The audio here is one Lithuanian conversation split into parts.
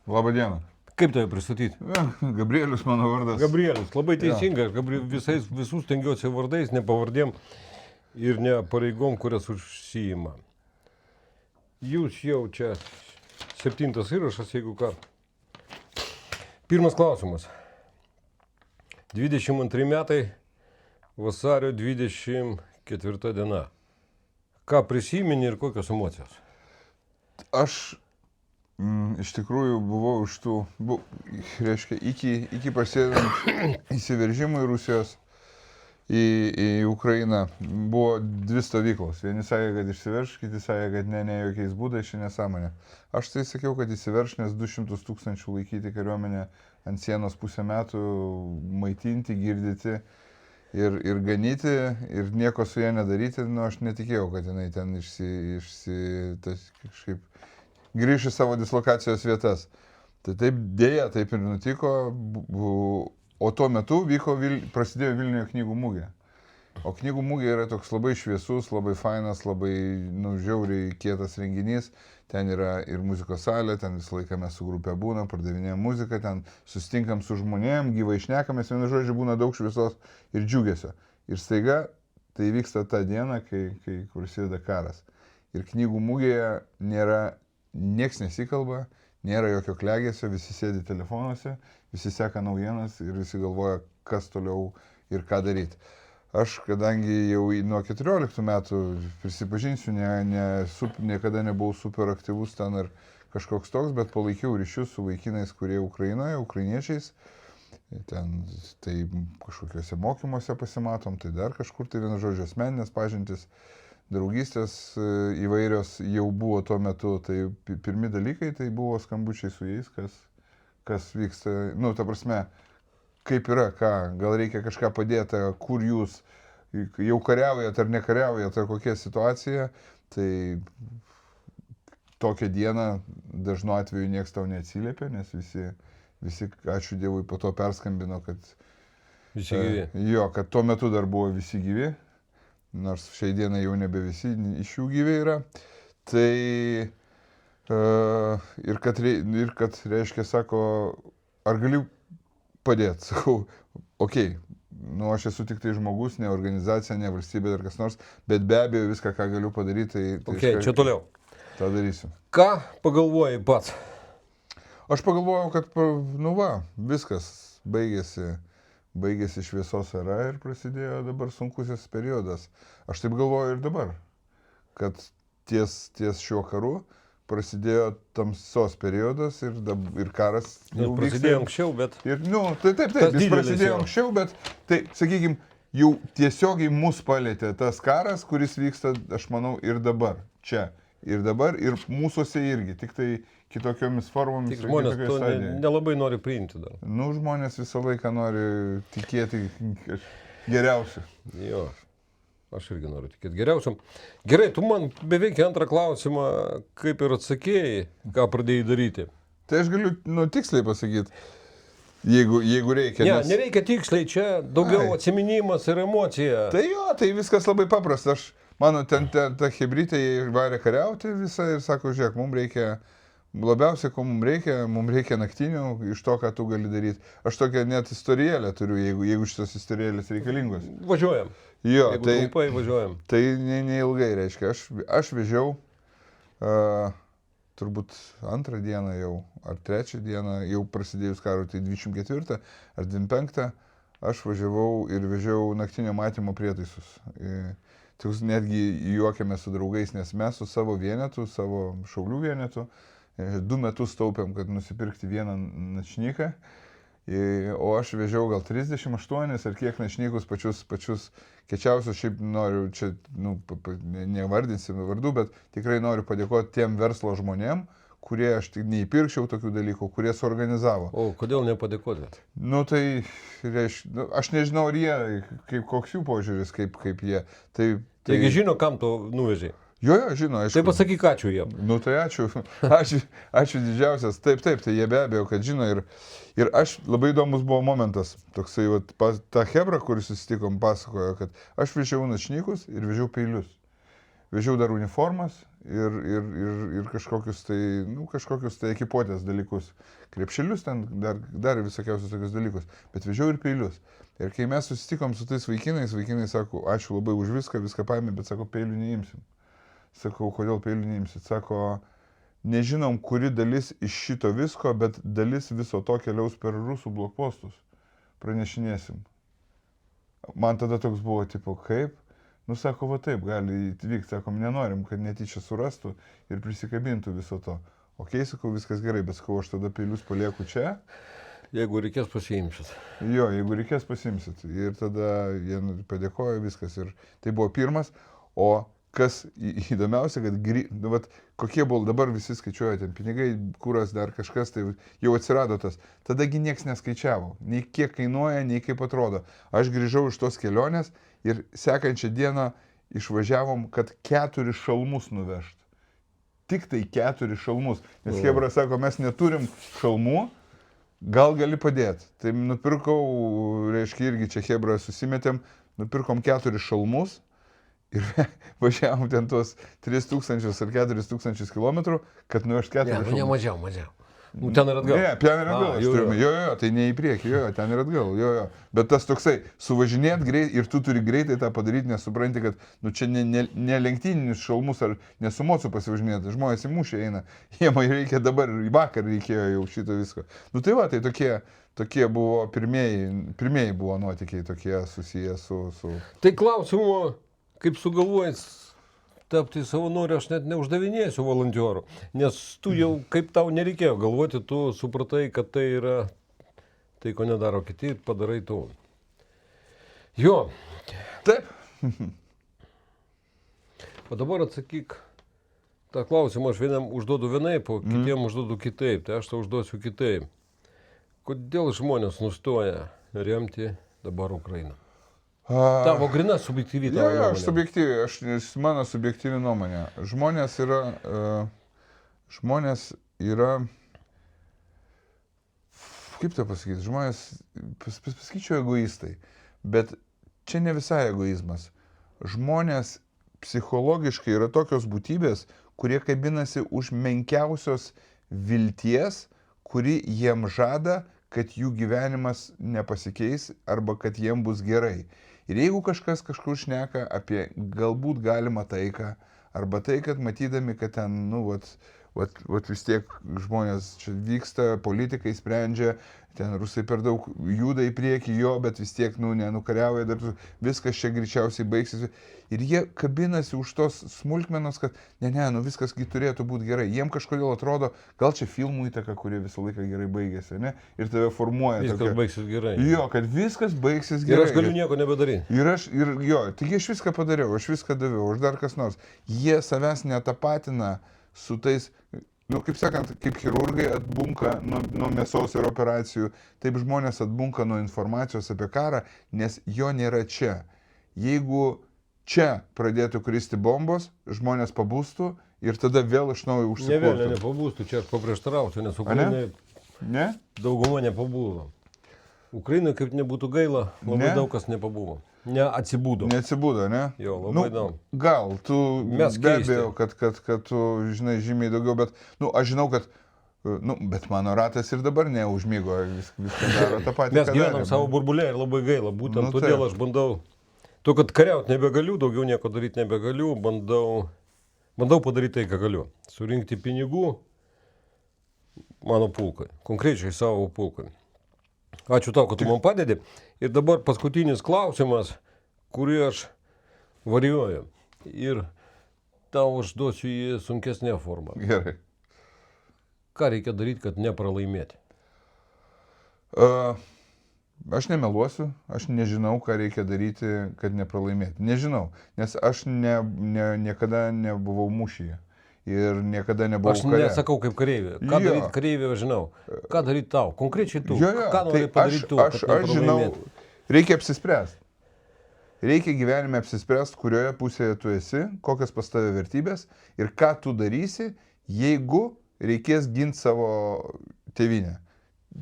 Labą dieną. Kaip tave pristatyti? Gabrielius mano vardas. Gabrielius, labai teisinga. Aš visus stengiuosi vardais, ne pavardėm ir ne pareigom, kurias užsijima. Jūs jau čia 7. įrašas, jeigu ką. Pirmas klausimas. 22 metai, vasario 24 diena. Ką prisimeni ir kokios emocijos? Aš iš tikrųjų buvau iš tų, reiškia, iki prasidedant įsiveržimui Rusijos į Ukrainą buvo dvi stovyklos. Vieni sakė, kad išsiverš, kiti sakė, kad ne jokiais būdais, ši nesąmonė. Aš tai sakiau, kad įsiverš, nes 200 000 laikyti kariuomenę ant sienos pusę metų, maitinti, girdyti ir ganyti ir nieko su ją nedaryti. Nu, aš netikėjau, kad jinai ten kažkaip grįš į savo dislokacijos vietas. Tai taip dėja, taip ir nutiko, o tuo metu prasidėjo Vilniuje knygų mugė. O knygų mugė yra toks labai šviesus, labai fainas, labai žiauriai kietas renginys. Ten yra ir muzikos salė, ten visą laiką mes su grupė būnam, pardavinėjom muziką, ten susitinkam su žmonėm, gyvai šnekamės, vienu žodžiu būna daug šviesos ir džiugesio. Ir staiga tai vyksta tą dieną, kai prasideda karas. Ir knygų mugėje nieks nesikalba, nėra jokio klegesio, visi sėdi telefonuose, visi seka naujienas ir visi galvoja, kas toliau ir ką daryti. Aš, kadangi jau nuo 14 metų, prisipažinsiu, niekada nebuvau super aktyvus ten ar kažkoks toks, bet palaikiau ryšius su vaikinais, kurie Ukrainoje, ukrainiečiais. Ten tai kažkokiuose mokymuose pasimatom, tai dar kažkur, tai vienu žodžiu asmeninės pažintis. Draugystės įvairios jau buvo tuo metu, tai pirmi dalykai tai buvo skambučiai su jais, kas vyksta, ta prasme, kaip yra, gal reikia kažką padėti, kur jūs jau kariaujat ar nekariaujat, ar kokia situacija, tai tokią dieną dažnu atveju nieks tau neatsiliepia, nes visi, ačiū Dievui, po to perskambino, kad visi gyvi. Kad tuo metu dar buvo visi gyvi. Nors šiai dienai jau nebe visi iš jų gyvi yra. Tai ir kad reiškia, sako, ar galiu padėti? Sakau, okei, aš esu tik tai žmogus, ne organizacija, ne valstybė ar kas nors, bet be abejo viską, ką galiu padaryti, tai čia toliau. Tą darysiu. Ką pagalvojai pats? Aš pagalvojau, kad, viskas baigėsi šviesos era ir prasidėjo dabar sunkusis periodas. Aš taip galvoju ir dabar, kad ties šiuo karu prasidėjo tamsos periodas ir karas jau vyksta. Prasidėjo anksčiau, bet... Taip, jis prasidėjo anksčiau, bet, tai, sakykime, jau tiesiogiai mus palėtė tas karas, kuris vyksta, aš manau, ir dabar, čia. Ir dabar, ir mūsųse irgi, tik tai kitokiomis formomis. Tik žmonės to nelabai nori priimti dar. Žmonės visą laiką nori tikėti geriausiu. Jo, aš irgi noriu tikėti geriausiam. Gerai, tu man beveik antrą klausimą kaip ir atsakėjai, ką pradėjai daryti. Tai aš galiu tiksliai pasakyti, jeigu reikia. Ne, nereikia tiksliai, čia daugiau atsiminimas ir emocija. Tai tai viskas labai paprasta. Mano ten ta hebrytė varė kariauti visą ir sako, žiūrėk, labiausiai, ko mums reikia naktinių iš to, ką tu gali daryti. Aš tokią net istorijėlę turiu, jeigu šitos istorijėlės reikalingos. Važiuojam. Jo, jeigu trumpai važiuojam. Tai neilgai reiškia. Aš vežiau turbūt 2 dieną jau, ar 3 dieną, jau prasidėjus karui, tai 24 ar 25, aš važiavau ir vežiau naktinio matymo prietaisus. Netgi juokėmės su draugais, nes mes su savo vienetu, savo šaulių vienetu, 2 metus taupėm, kad nusipirkti vieną načnyką, o aš vežiau gal 38 ar kiek načnykus pačius kečiausius, šiaip noriu, čia nevardinsim vardų, bet tikrai noriu padėkoti tiem verslo žmonėm, kurie aš tik neįpirkčiau tokių dalykų, kurie suorganizavo. O kodėl nepadėkoti? Tai reiškia, aš nežinau, ar jie, koks jų požiūris, kaip jie. Taigi žino, kam tu nuvežiai? Jo, žino, aišku. Tai pasakyk ačiū jiem. Tai ačiū. Ačiū didžiausias. Taip, tai jie be abejo, kad žino. Ir aš, labai įdomus buvo momentas. Toksai, ta hebra, kurį susitikom, pasakojo, kad aš vežiau načnykus ir vežiau peilius. vežiau dar uniformas ir kažkokius tai ekipuotės dalykus. Krepšelius ten, dar visokiausius tokius dalykus. Bet vežiau ir peilius. Ir kai mes susitikom su tais vaikinai sako, ačiū labai už viską paėmė, bet sako, peilių neimsim. Sakau, kodėl peilių neimsit? Sako, nežinom, kuri dalis iš šito visko, bet dalis viso to keliaus per rusų blokpostus. Pranešinėsim. Man tada toks buvo, tipo, kaip? Nu, sako, va taip, gali įvykti, sakom, nenorim, kad netyčia surastų ir prisikabintų viso to. Okei, sakau, viskas gerai, bet sakau, aš tada peilius palieku čia. Jeigu reikės, pasiimsit. Jo, jeigu reikės, pasiimsit. Ir tada jie padėkojo, viskas. Ir tai buvo pirmas, o kas įdomiausia, kad kokie buvo, dabar visi skaičiuoja, ten pinigai, kuras, dar kažkas, tai jau atsirado tas. Tadagi nieks neskaičiavo, nei kiek kainuoja, nei kaip atrodo. Aš grįžau iš tos kelionės ir sekančią dieną išvažiavom, kad 4 šalmus nuvežt. Tik tai 4 šalmus. Nes Hebra sako, mes neturim šalmų, gal gali padėti. Tai nupirkau, reiškia, irgi čia Hebra susimetėm, nupirkom 4 šalmus. Ir važiavom ten tuos 3000 ar 4000 kilometrų, kad nuvežt 4 šalmus. Ne, mažiau. Nu, ten ir atgal. Ne, ten ir atgal. Jo, tai ne į priekį, jo, ten ir atgal, jo. Bet tas toksai, suvažinėt greit ir tu turi greitai tą padaryti, nes supranti, kad čia ne lenktyninius šalmus ar nesumocu pasivažinėti, žmonės į mūšį eina, jiem reikia dabar, vakar reikėjo jau šito visko. Nu tai va, tai tokie buvo pirmieji buvo nuotykiai tokie susiję su... Tai klausimu, kaip sugalvojai tapti savanoriu, aš net neuždavinėsiu volontiorų, nes tu jau, kaip tau nereikėjo galvoti, tu supratai, kad tai yra tai, ko nedaro kiti, padarai tu. Jo. Taip. O dabar atsakyk tą klausimą, aš vienam užduodu vienaip, o kitiem užduodu kitaip, tai aš tau užduosiu kitaip. Kodėl žmonės nustoja remti dabar Ukrainą? Tavo grina subjektyvi tavo nuomonė. Jo, subjektyvi, mano subjektyvi nuomonė. Žmonės yra, kaip tai pasakyti, žmonės, pasakyčiau, egoistai, bet čia ne visai egoizmas. Žmonės psichologiškai yra tokios būtybės, kurie kabinasi už menkiausios vilties, kuri jiem žada, kad jų gyvenimas nepasikeis arba kad jiem bus gerai. Ir jeigu kažkas kažkur šneka apie galbūt galimą taiką, arba tai, kad matydami, kad ten, vis tiek žmonės čia vyksta, politikai sprendžia, ten rusai per daug juda į priekį jo, bet vis tiek, nenukariauja, dar viskas čia greičiausiai baigsis. Ir jie kabinasi už tos smulkmenos, kad viskasgi turėtų būti gerai. Jiem kažkodėl atrodo, gal čia filmų įtaka, kurie visą laiką gerai baigėsi, ne? Ir tave formuoja. Viskas baigsis gerai. Jo, kad viskas baigsis gerai. Ir aš galiu nieko nebedaryti. Taigi aš viską padariau, aš viską daviau, aš dar kas nors. Jie savęs netapatina su tais, kaip sakant, kaip chirurgai atbunka nuo mėsos ir operacijų, taip žmonės atbunka nuo informacijos apie karą, nes jo nėra čia. Jeigu čia pradėtų kristi bombos, žmonės pabūstų ir tada vėl iš naujo užsikurtų. Nepabūstų, čia aš paprieštarausiu, nes Ukrainai dauguma nepabūvo. Ukrainai, kaip nebūtų gaila, labai daug kas nepabuvo. Neatsibudo. Neatsibudo, ne? Jo, labai daug. Gal, tu be abejo, kad tu žinai žymiai daugiau, bet, aš žinau, kad, bet mano ratas ir dabar neužmygo, viską daro tą patį. Mes gyvenam savo burbulę ir labai gaila, būtent todėl aš bandau, kad kariauti nebegaliu, daugiau nieko daryti nebegaliu, bandau padaryti tai, ką galiu. Surinkti pinigų mano pulkai, konkrečiai savo pulkai. Ačiū tau, kad tu man padedi. Ir dabar paskutinis klausimas, kurį aš varijuoju. Ir tau aš duosiu jį sunkesnė forma. Gerai. Ką reikia daryti, kad nepralaimėti? Aš nemeluosiu, aš nežinau, ką reikia daryti, kad nepralaimėti. Nežinau, nes aš niekada nebuvau mūšyje. Ir niekada nebuvau kare. Aš nesakau kaip kareivė. Ką daryti kareivė, aš žinau. Ką daryti tau? Konkrečiai tu. Ką nori padaryti tu, kad nepralaimėti? Aš žinau, reikia apsispręsti. Reikia gyvenime apsispręsti, kurioje pusėje tu esi, kokias pas tave vertybės ir ką tu darysi, jeigu reikės ginti savo tėvynę.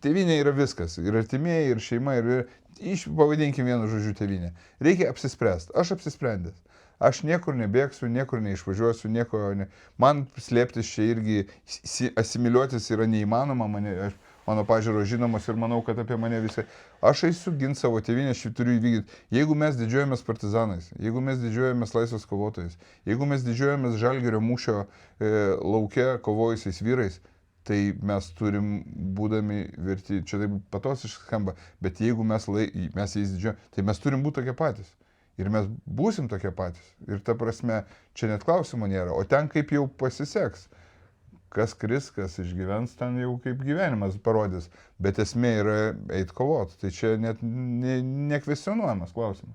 Tėvynė yra viskas. Ir artimieji, ir šeima, pavadinkim vienu žodžiu tėvynę. Reikia apsispręsti. Aš apsisprendęs. Aš niekur nebėgsiu, niekur neišvažiuosiu, man slėptis čia irgi, asimiliuotis yra neįmanoma, mano pažiūros žinomos ir manau, kad apie mane visai. Aš eisiu ginti savo tėvynę, aš turiu įvykdyti. Jeigu mes didžiuojamės partizanais, jeigu mes didžiuojamės laisvės kovotojais, jeigu mes didžiuojamės Žalgirio mūšio lauke kovojusiais vyrais, tai mes turim, būdami verti, čia taip patosiškai skamba, bet jeigu mes jais didžiuojame, tai mes turim būti tokie patys. Ir mes būsim tokie patys. Ir ta prasme, čia net klausimo nėra. O ten kaip jau pasiseks. Kas kris, kas išgyvens, ten jau kaip gyvenimas parodys. Bet esmė yra eit kovot. Tai čia net nekvestionuojamas klausimas.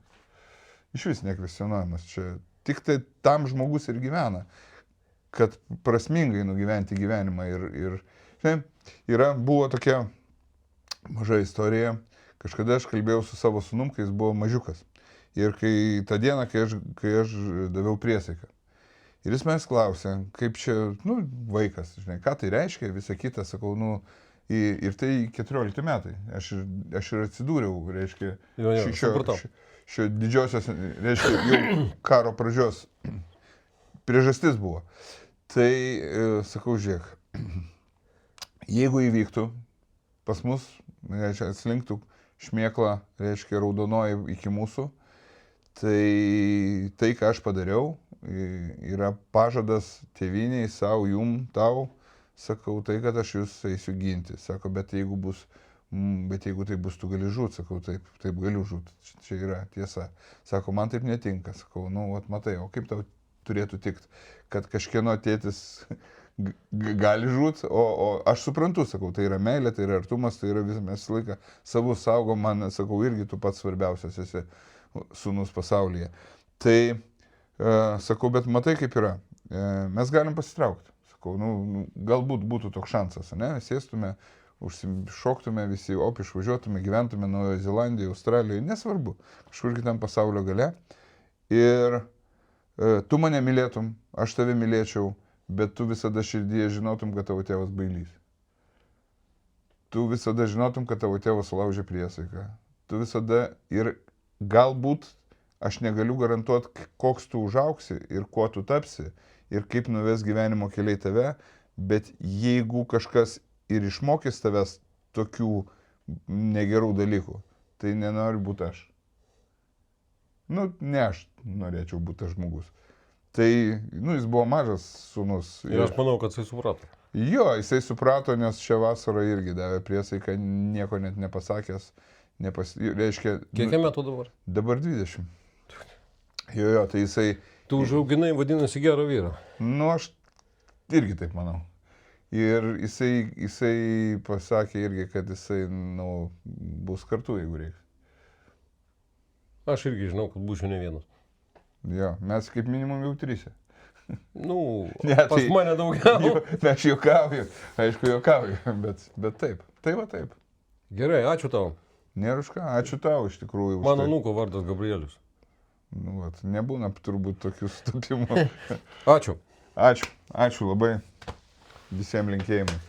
Iš vis nekvestionuojamas. Čia tik tai tam žmogus ir gyvena. Kad prasmingai nugyventi gyvenimą. Buvo tokia maža istorija. Kažkada aš kalbėjau su savo sūnum, kai jis buvo mažiukas. Ir tą dieną, kai aš daviau priesaiką. Ir jis manęs klausė, kaip čia, vaikas, žinai, ką tai reiškia, visą kitą, sakau, ir tai 14 metai. Aš ir atsidūriau, reiškia, šio didžiosios, reiškia, jau karo pradžios priežastis buvo. Tai, sakau, žiūrėk, jeigu įvyktų, pas mus, reiškia, atslinktų šmėkla, reiškia, raudonoji iki mūsų, tai, ką aš padariau, yra pažadas tėviniai, savo, tau, sakau, tai, kad aš jūs eisiu ginti. Sako, bet jeigu tai bus, tu gali žūt, sakau, taip galiu žūt, čia yra tiesa. Sako, man taip netinka, sakau, matai, o kaip tau turėtų tikti, kad kažkieno tėtis gali žūt, o aš suprantu, sakau, tai yra meilė, tai yra artumas, tai yra visą laiką savus saugo, man, sakau, irgi tu pats svarbiausias esi sūnus pasaulyje. Tai, sakau, bet matai kaip yra, mes galim pasitraukti. Sakau, galbūt būtų toks šansas, ne, sėstume, šoktume visi, išvažiuotume, gyventume Naujoje Zelandijoje, Australijoje, nesvarbu, kažkur kitam pasaulio gale. Ir tu mane mylėtum, aš tave mylėčiau, bet tu visada širdyje žinotum, kad tavo tėvas bailys. Tu visada žinotum, kad tavo tėvas sulaužė priesaiką. Tu visada ir galbūt aš negaliu garantuoti, koks tu užauksi ir kuo tu tapsi ir kaip nuves gyvenimo keliai tave, bet jeigu kažkas ir išmokys tavęs tokių negerų dalykų, tai nenori būti aš. Ne aš norėčiau būti tas žmogus. Tai, jis buvo mažas sūnus. Ir aš manau, kad jisai suprato. Jo, jisai suprato, nes šią vasarą irgi davė priesaiką, nieko net nepasakęs. Reiškia... Kiek metų dabar? Dabar 20. Jo, tai jisai... Tu užauginai, vadinasi, gerą vyrą. Aš irgi taip manau. Ir jisai pasakė irgi, kad jisai, bus kartu, jeigu reikia. Aš irgi žinau, kad būsiu ne vienas. Jo, mes kaip minimum jau 3. Pas mane daugiau. Aš juokauju, aišku juokauju, bet taip. Tai va taip. Gerai, ačiū tau. Nėra už ką, ačiū tau iš tikrųjų. Mano anūko vardas Gabrielius. Nebūna turbūt tokių sutapimų. Ačiū. Ačiū labai. Visiems linkėjimai.